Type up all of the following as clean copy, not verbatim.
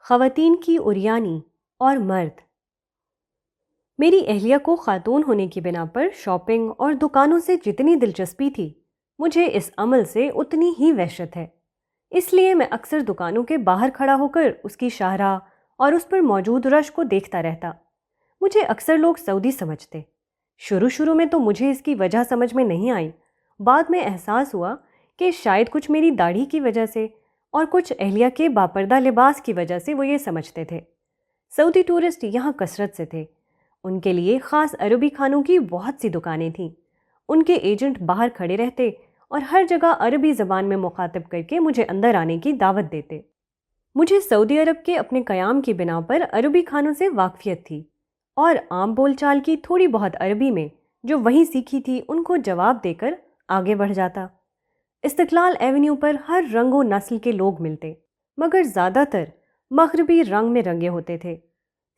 خواتین کی عریانی اور مرد۔ میری اہلیہ کو خاتون ہونے کی بنا پر شاپنگ اور دکانوں سے جتنی دلچسپی تھی، مجھے اس عمل سے اتنی ہی وحشت ہے۔ اس لیے میں اکثر دکانوں کے باہر کھڑا ہو کر اس کی شاہراہ اور اس پر موجود رش کو دیکھتا رہتا۔ مجھے اکثر لوگ سعودی سمجھتے۔ شروع میں تو مجھے اس کی وجہ سمجھ میں نہیں آئی۔ بعد میں احساس ہوا کہ شاید کچھ میری داڑھی کی وجہ سے اور کچھ اہلیہ کے باپردہ لباس کی وجہ سے وہ یہ سمجھتے تھے۔ سعودی ٹورسٹ یہاں کثرت سے تھے۔ ان کے لیے خاص عربی کھانوں کی بہت سی دکانیں تھیں۔ ان کے ایجنٹ باہر کھڑے رہتے اور ہر جگہ عربی زبان میں مخاطب کر کے مجھے اندر آنے کی دعوت دیتے۔ مجھے سعودی عرب کے اپنے قیام کی بنا پر عربی کھانوں سے واقفیت تھی اور عام بول چال کی تھوڑی بہت عربی میں جو وہیں سیکھی تھی ان کو جواب دے کر آگے بڑھ جاتا۔ استقلال ایونیو پر ہر رنگ و نسل کے لوگ ملتے، مگر زیادہ تر مغربی رنگ میں رنگے ہوتے تھے۔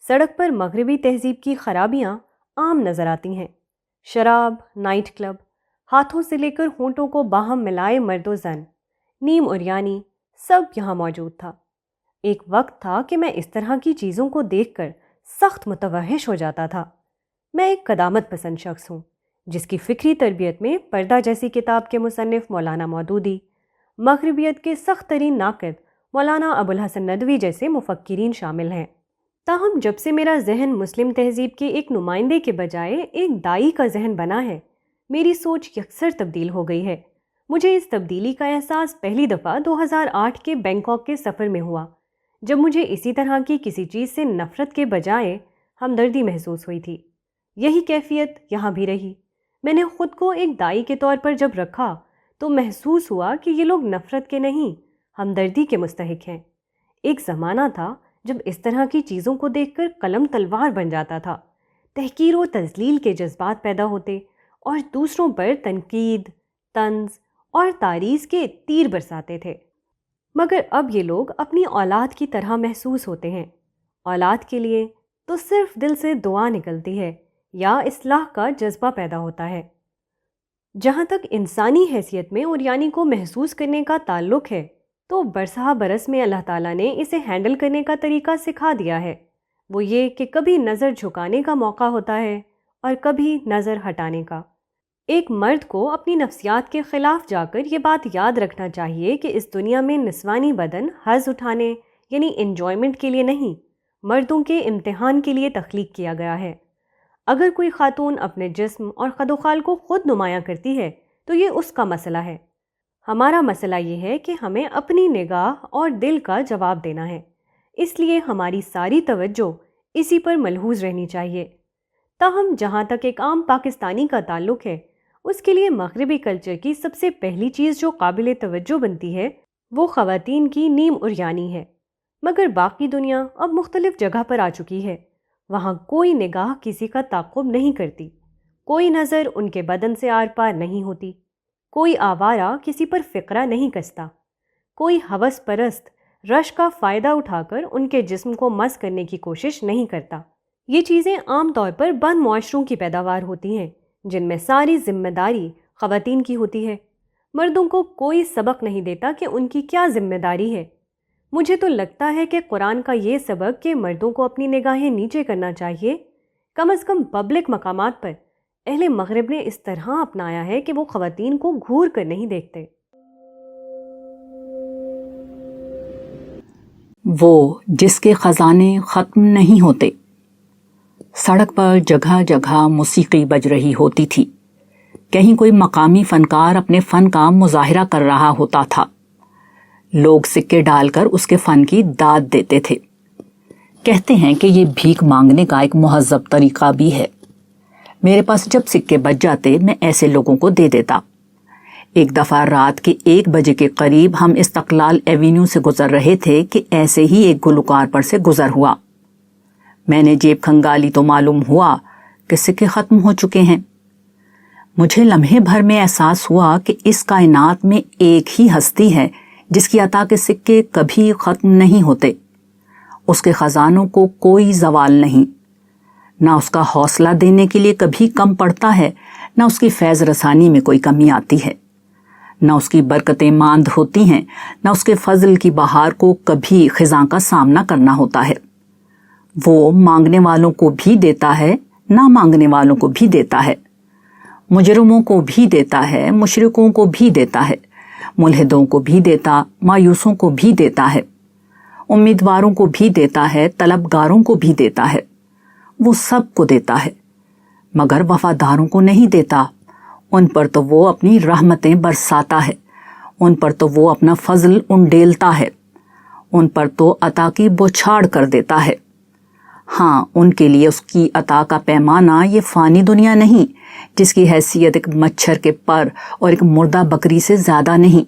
سڑک پر مغربی تہذیب کی خرابیاں عام نظر آتی ہیں۔ شراب، نائٹ کلب، ہاتھوں سے لے کر ہونٹوں کو باہم ملائے مرد و زن، نیم عریانی، سب یہاں موجود تھا۔ ایک وقت تھا کہ میں اس طرح کی چیزوں کو دیکھ کر سخت متوحش ہو جاتا تھا۔ میں ایک قدامت پسند شخص ہوں جس کی فکری تربیت میں پردہ جیسی کتاب کے مصنف مولانا مودودی، مغربیت کے سخت ترین ناقد مولانا ابوالحسن ندوی جیسے مفکرین شامل ہیں۔ تاہم جب سے میرا ذہن مسلم تہذیب کے ایک نمائندے کے بجائے ایک دائی کا ذہن بنا ہے، میری سوچ یکسر تبدیل ہو گئی ہے۔ مجھے اس تبدیلی کا احساس پہلی دفعہ 2008 کے بینکاک کے سفر میں ہوا، جب مجھے اسی طرح کی کسی چیز سے نفرت کے بجائے ہمدردی محسوس ہوئی تھی۔ یہی کیفیت یہاں بھی رہی۔ میں نے خود کو ایک دائی کے طور پر جب رکھا تو محسوس ہوا کہ یہ لوگ نفرت کے نہیں، ہمدردی کے مستحق ہیں۔ ایک زمانہ تھا جب اس طرح کی چیزوں کو دیکھ کر قلم تلوار بن جاتا تھا، تحقیر و تذلیل کے جذبات پیدا ہوتے اور دوسروں پر تنقید، طنز اور تعریض کے تیر برساتے تھے۔ مگر اب یہ لوگ اپنی اولاد کی طرح محسوس ہوتے ہیں۔ اولاد کے لیے تو صرف دل سے دعا نکلتی ہے یا اصلاح کا جذبہ پیدا ہوتا ہے۔ جہاں تک انسانی حیثیت میں عریانی کو محسوس کرنے کا تعلق ہے تو برسہ برس میں اللہ تعالیٰ نے اسے ہینڈل کرنے کا طریقہ سکھا دیا ہے۔ وہ یہ کہ کبھی نظر جھکانے کا موقع ہوتا ہے اور کبھی نظر ہٹانے کا۔ ایک مرد کو اپنی نفسیات کے خلاف جا کر یہ بات یاد رکھنا چاہیے کہ اس دنیا میں نسوانی بدن حظ اٹھانے یعنی انجوائمنٹ کے لیے نہیں، مردوں کے امتحان کے لیے تخلیق کیا گیا ہے۔ اگر کوئی خاتون اپنے جسم اور قد و خال کو خود نمایاں کرتی ہے تو یہ اس کا مسئلہ ہے۔ ہمارا مسئلہ یہ ہے کہ ہمیں اپنی نگاہ اور دل کا جواب دینا ہے، اس لیے ہماری ساری توجہ اسی پر ملحوظ رہنی چاہیے۔ تاہم جہاں تک ایک عام پاکستانی کا تعلق ہے، اس کے لیے مغربی کلچر کی سب سے پہلی چیز جو قابل توجہ بنتی ہے وہ خواتین کی نیم عریانی ہے۔ مگر باقی دنیا اب مختلف جگہ پر آ چکی ہے۔ وہاں کوئی نگاہ کسی کا تعقب نہیں کرتی، کوئی نظر ان کے بدن سے آر پار نہیں ہوتی، کوئی آوارہ کسی پر فقرہ نہیں کستا، کوئی ہوس پرست رش کا فائدہ اٹھا کر ان کے جسم کو مس کرنے کی کوشش نہیں کرتا۔ یہ چیزیں عام طور پر بند معاشروں کی پیداوار ہوتی ہیں جن میں ساری ذمہ داری خواتین کی ہوتی ہے۔ مردوں کو کوئی سبق نہیں دیتا کہ ان کی کیا ذمہ داری ہے۔ مجھے تو لگتا ہے کہ قرآن کا یہ سبق کہ مردوں کو اپنی نگاہیں نیچے کرنا چاہیے، کم از کم پبلک مقامات پر اہل مغرب نے اس طرح اپنایا ہے کہ وہ خواتین کو گھور کر نہیں دیکھتے۔ وہ جس کے خزانے ختم نہیں ہوتے۔ سڑک پر جگہ جگہ موسیقی بج رہی ہوتی تھی۔ کہیں کوئی مقامی فنکار اپنے فن کا مظاہرہ کر رہا ہوتا تھا۔ لوگ سکے ڈال کر اس کے فن کی داد دیتے تھے۔ کہتے ہیں کہ یہ بھیک مانگنے کا ایک مہذب طریقہ بھی ہے۔ میرے پاس جب سکے بچ جاتے میں ایسے لوگوں کو دے دیتا۔ ایک دفعہ رات کے 1 بجے کے قریب ہم استقلال ایوینیو سے گزر رہے تھے کہ ایسے ہی ایک گلوکار پر سے گزر ہوا۔ میں نے جیب کھنگالی تو معلوم ہوا کہ سکے ختم ہو چکے ہیں۔ مجھے لمحے بھر میں احساس ہوا کہ اس کائنات میں ایک ہی ہستی ہے جس کی عطا کے سکے کبھی ختم نہیں ہوتے۔ اس کے خزانوں کو کوئی زوال نہیں، نہ اس کا حوصلہ دینے کے لیے کبھی کم پڑتا ہے، نہ اس کی فیض رسانی میں کوئی کمی آتی ہے، نہ اس کی برکتیں ماند ہوتی ہیں، نہ اس کے فضل کی بہار کو کبھی خزاں کا سامنا کرنا ہوتا ہے۔ وہ مانگنے والوں کو بھی دیتا ہے، نہ مانگنے والوں کو بھی دیتا ہے، مجرموں کو بھی دیتا ہے، مشرکوں کو بھی دیتا ہے، ملحدوں کو بھی دیتا، مایوسوں کو بھی دیتا ہے، امیدواروں کو بھی دیتا ہے، طلبگاروں کو بھی دیتا ہے۔ وہ سب کو دیتا ہے، مگر وفاداروں کو نہیں دیتا۔ ان پر تو وہ اپنی رحمتیں برساتا ہے، ان پر تو وہ اپنا فضل انڈیلتا ہے، ان پر تو عطا کی بوچھاڑ کر دیتا ہے۔ ہاں، ان کے لیے اس کی عطا کا پیمانہ یہ فانی دنیا نہیں، جس کی حیثیت ایک مچھر کے پر اور ایک مردہ بکری سے زیادہ نہیں۔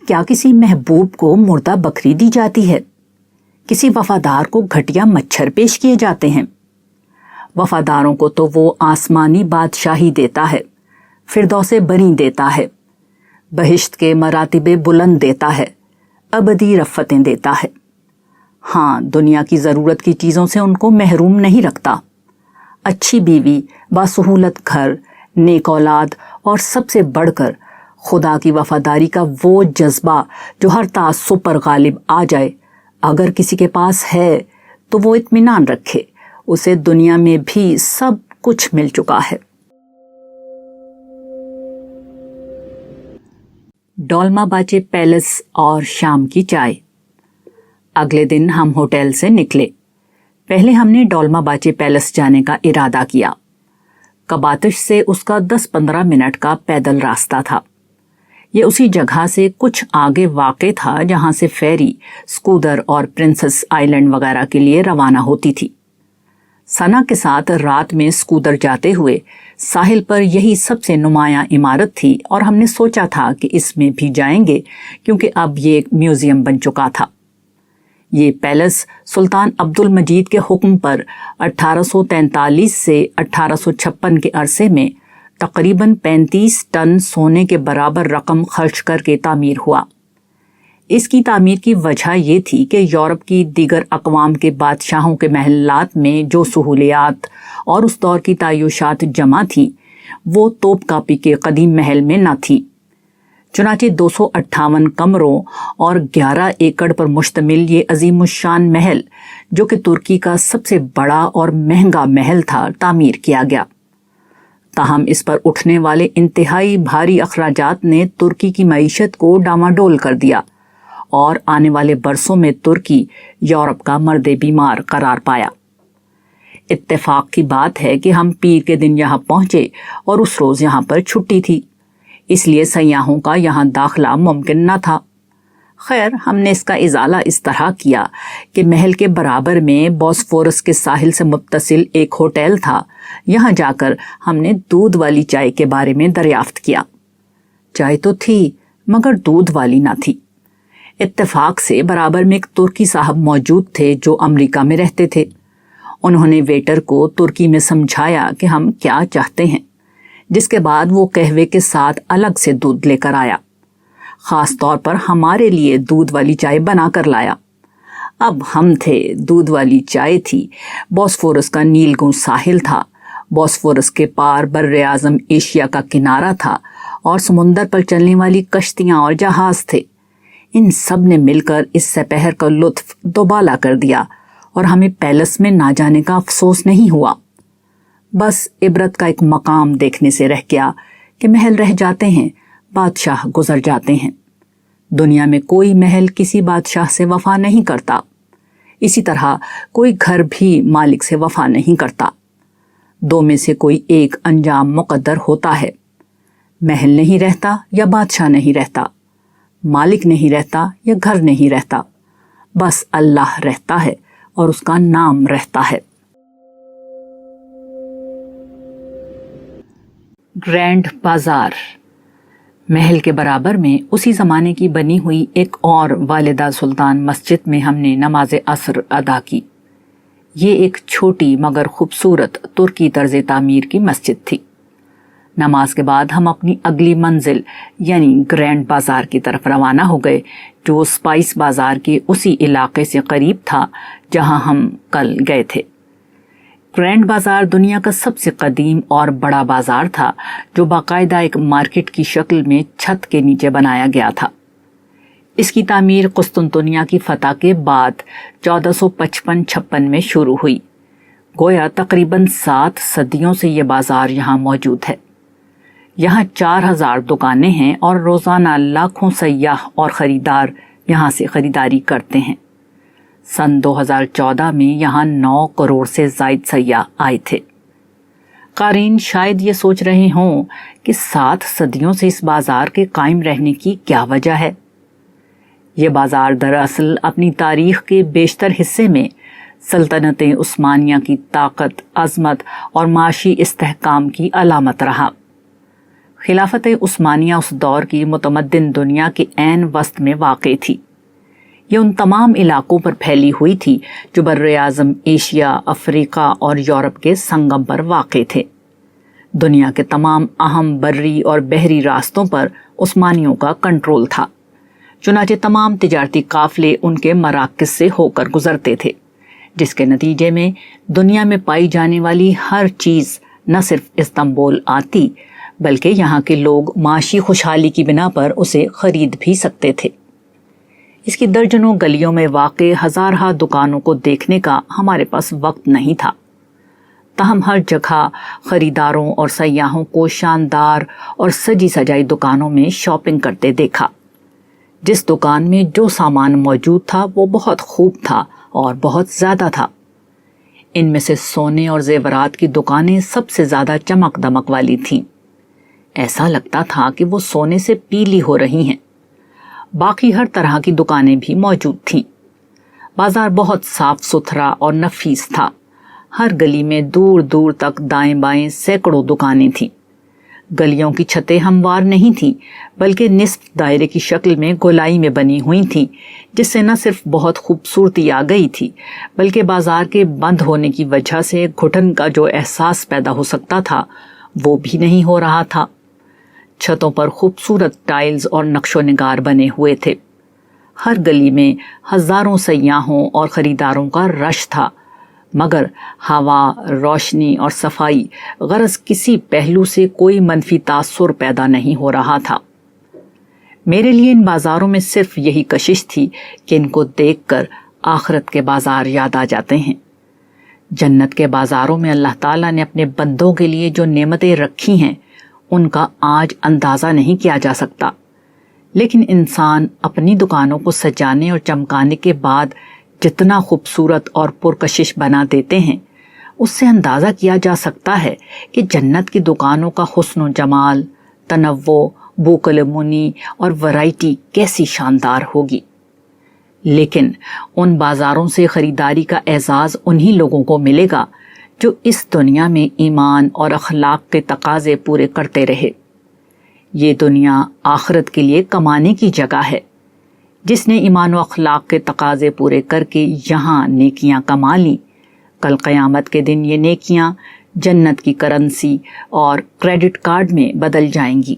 کیا کسی محبوب کو مردہ بکری دی جاتی ہے؟ کسی وفادار کو گھٹیا مچھر پیش کیے جاتے ہیں؟ وفاداروں کو تو وہ آسمانی بادشاہی دیتا ہے، فردوس بری دیتا ہے، بہشت کے مراتب بلند دیتا ہے، ابدی رفتیں دیتا ہے۔ ہاں، دنیا کی ضرورت کی چیزوں سے ان کو محروم نہیں رکھتا۔ اچھی بیوی، باسہولت گھر، نیک اولاد اور سب سے بڑھ کر خدا کی وفاداری کا وہ جذبہ جو ہر تعصب پر غالب آ جائے، اگر کسی کے پاس ہے تو وہ اطمینان رکھے، اسے دنیا میں بھی سب کچھ مل چکا ہے۔ ڈولما باچے پیلس اور شام کی چائے۔ اگلے دن ہم ہوٹل سے نکلے۔ پہلے ہم نے ڈولما باچے پیلس جانے کا ارادہ کیا۔ کباتش سے اس کا 10-15 منٹ کا پیدل راستہ تھا۔ یہ اسی جگہ سے کچھ آگے واقع تھا جہاں سے فیری اسکودر اور پرنسس آئی لینڈ وغیرہ کے لیے روانہ ہوتی تھی۔ ثنا کے ساتھ رات میں اسکودر جاتے ہوئے ساحل پر یہی سب سے نمایاں عمارت تھی اور ہم نے سوچا تھا کہ اس میں بھی جائیں گے کیونکہ اب یہ ایک میوزیم بن چکا تھا۔ یہ پیلس سلطان عبد المجید کے حکم پر 1843 سے 1856 کے عرصے میں تقریباً 35 ٹن سونے کے برابر رقم خرچ کر کے تعمیر ہوا۔ اس کی تعمیر کی وجہ یہ تھی کہ یورپ کی دیگر اقوام کے بادشاہوں کے محلات میں جو سہولیات اور اس دور کی تعیشات جمع تھیں وہ توپ کاپی کے قدیم محل میں نہ تھی۔ چنانچہ 258 کمروں اور 11 ایکڑ پر مشتمل یہ عظیم الشان محل، جو کہ ترکی کا سب سے بڑا اور مہنگا محل تھا، تعمیر کیا گیا۔ تاہم اس پر اٹھنے والے انتہائی بھاری اخراجات نے ترکی کی معیشت کو ڈاماڈول کر دیا اور آنے والے برسوں میں ترکی یورپ کا مرد بیمار قرار پایا۔ اتفاق کی بات ہے کہ ہم پیر کے دن یہاں پہنچے اور اس روز یہاں پر چھٹی تھی، اس لیے سیاحوں کا یہاں داخلہ ممکن نہ تھا۔ خیر، ہم نے اس کا ازالہ اس طرح کیا کہ محل کے برابر میں بوسفورس کے ساحل سے متصل ایک ہوٹل تھا، یہاں جا کر ہم نے دودھ والی چائے کے بارے میں دریافت کیا۔ چائے تو تھی مگر دودھ والی نہ تھی۔ اتفاق سے برابر میں ایک ترکی صاحب موجود تھے جو امریکہ میں رہتے تھے۔ انہوں نے ویٹر کو ترکی میں سمجھایا کہ ہم کیا چاہتے ہیں، جس کے بعد وہ قہوے کے ساتھ الگ سے دودھ لے کر آیا، خاص طور پر ہمارے لیے دودھ والی چائے بنا کر لایا۔ اب ہم تھے، دودھ والی چائے تھی، بوسفورس کا نیلگوں ساحل تھا، بوسفورس کے پار بر اعظم ایشیا کا کنارہ تھا اور سمندر پر چلنے والی کشتیاں اور جہاز تھے۔ ان سب نے مل کر اس سپہر کا لطف دوبالا کر دیا اور ہمیں پیلس میں نہ جانے کا افسوس نہیں ہوا۔ بس عبرت کا ایک مقام دیکھنے سے رہ گیا کہ محل رہ جاتے ہیں، بادشاہ گزر جاتے ہیں۔ دنیا میں کوئی محل کسی بادشاہ سے وفا نہیں کرتا، اسی طرح کوئی گھر بھی مالک سے وفا نہیں کرتا۔ دو میں سے کوئی ایک انجام مقدر ہوتا ہے۔ محل نہیں رہتا یا بادشاہ نہیں رہتا، مالک نہیں رہتا یا گھر نہیں رہتا، بس اللہ رہتا ہے اور اس کا نام رہتا ہے۔ گرینڈ بازار۔ محل کے برابر میں اسی زمانے کی بنی ہوئی ایک اور والدہ سلطان مسجد میں ہم نے نماز عصر ادا کی۔ یہ ایک چھوٹی مگر خوبصورت ترکی طرز تعمیر کی مسجد تھی۔ نماز کے بعد ہم اپنی اگلی منزل یعنی گرینڈ بازار کی طرف روانہ ہو گئے، جو اسپائس بازار کے اسی علاقے سے قریب تھا جہاں ہم کل گئے تھے۔ گرینڈ بازار دنیا کا سب سے قدیم اور بڑا بازار تھا جو باقاعدہ ایک مارکیٹ کی شکل میں چھت کے نیچے بنایا گیا تھا۔ اس کی تعمیر قسطنطنیہ کی فتح کے بعد 1455-56 میں شروع ہوئی۔ گویا تقریباً 7 صدیوں سے یہ بازار یہاں موجود ہے۔ یہاں 4000 دکانیں ہیں اور روزانہ لاکھوں سیاح اور خریدار یہاں سے خریداری کرتے ہیں۔ سن 2014 میں یہاں 9 کروڑ سے زائد سیاح آئے تھے۔ قارئین شاید یہ سوچ رہے ہوں کہ 7 صدیوں سے اس بازار کے قائم رہنے کی کیا وجہ ہے۔ یہ بازار دراصل اپنی تاریخ کے بیشتر حصے میں سلطنت عثمانیہ کی طاقت، عظمت اور معاشی استحکام کی علامت رہا۔ خلافت عثمانیہ اس دور کی متمدن دنیا کے عین وسط میں واقع تھی۔ یہ ان تمام علاقوں پر پھیلی ہوئی تھی جو براعظم ایشیا، افریقہ اور یورپ کے سنگم پر واقع تھے۔ دنیا کے تمام اہم بری اور بحری راستوں پر عثمانیوں کا کنٹرول تھا، چنانچہ تمام تجارتی قافلے ان کے مراکز سے ہو کر گزرتے تھے، جس کے نتیجے میں دنیا میں پائی جانے والی ہر چیز نہ صرف استنبول آتی بلکہ یہاں کے لوگ معاشی خوشحالی کی بنا پر اسے خرید بھی سکتے تھے۔ اس کی درجنوں گلیوں میں واقع ہزارہ دکانوں کو دیکھنے کا ہمارے پاس وقت نہیں تھا، تاہم ہر جگہ خریداروں اور سیاحوں کو شاندار اور سجی سجائی دکانوں میں شاپنگ کرتے دیکھا۔ جس دکان میں جو سامان موجود تھا وہ بہت خوب تھا اور بہت زیادہ تھا۔ ان میں سے سونے اور زیورات کی دکانیں سب سے زیادہ چمک دمک والی تھیں۔ ایسا لگتا تھا کہ وہ سونے سے پیلی ہو رہی ہیں۔ باقی ہر طرح کی دکانیں بھی موجود تھیں۔ بازار بہت صاف ستھرا اور نفیس تھا۔ ہر گلی میں دور دور تک دائیں بائیں سینکڑوں دکانیں تھیں۔ گلیوں کی چھتیں ہموار نہیں تھیں بلکہ نصف دائرے کی شکل میں گولائی میں بنی ہوئی تھیں، جس سے نہ صرف بہت خوبصورتی آ گئی تھی بلکہ بازار کے بند ہونے کی وجہ سے گھٹن کا جو احساس پیدا ہو سکتا تھا وہ بھی نہیں ہو رہا تھا۔ چھتوں پر خوبصورت ٹائلز اور نقش و نگار بنے ہوئے تھے۔ ہر گلی میں ہزاروں سیاحوں اور خریداروں کا رش تھا، مگر ہوا، روشنی اور صفائی غرض کسی پہلو سے کوئی منفی تاثر پیدا نہیں ہو رہا تھا۔ میرے لیے ان بازاروں میں صرف یہی کشش تھی کہ ان کو دیکھ کر آخرت کے بازار یاد آ جاتے ہیں۔ جنت کے بازاروں میں اللہ تعالیٰ نے اپنے بندوں کے لیے جو نعمتیں رکھی ہیں ان کا آج اندازہ نہیں کیا جا سکتا، لیکن انسان اپنی دکانوں کو سجانے اور چمکانے کے بعد جتنا خوبصورت اور پرکشش بنا دیتے ہیں اس سے اندازہ کیا جا سکتا ہے کہ جنت کی دکانوں کا حسن و جمال، تنوع، بوقلمونی اور ورائٹی کیسی شاندار ہوگی۔ لیکن ان بازاروں سے خریداری کا اعزاز انہی لوگوں کو ملے گا جو اس دنیا میں ایمان اور اخلاق کے تقاضے پورے کرتے رہے۔ یہ دنیا آخرت کے لیے کمانے کی جگہ ہے۔ جس نے ایمان و اخلاق کے تقاضے پورے کر کے یہاں نیکیاں کما لیں، کل قیامت کے دن یہ نیکیاں جنت کی کرنسی اور کریڈٹ کارڈ میں بدل جائیں گی۔